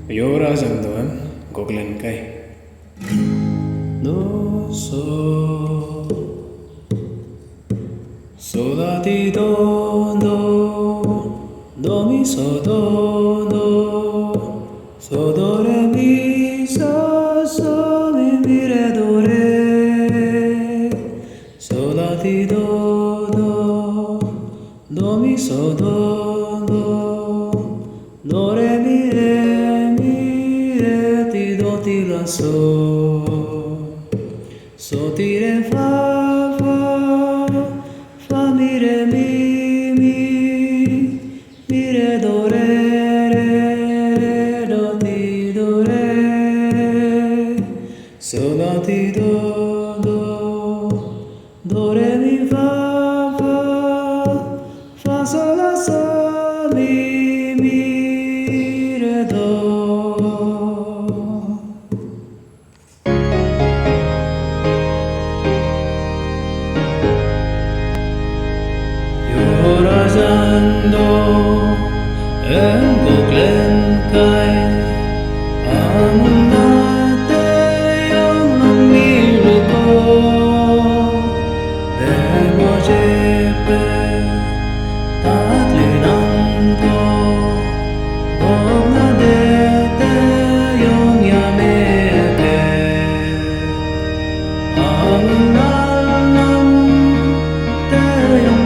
Yorazang doan goglen kai. No so la ti do mi do re mi so mi re do re so la ti do mi do re mi re ti do ti la so ti re fa mi re mi re do do re so la ti do re mi fa sol la mi re do. Llorando en goglen kai amunate yung mamiluko de mo jepe tatlinang ko gogna dete yung yamete amunanam te yung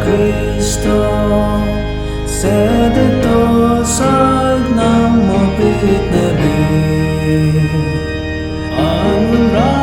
Cristo sede to sag nam mo bit nabi anun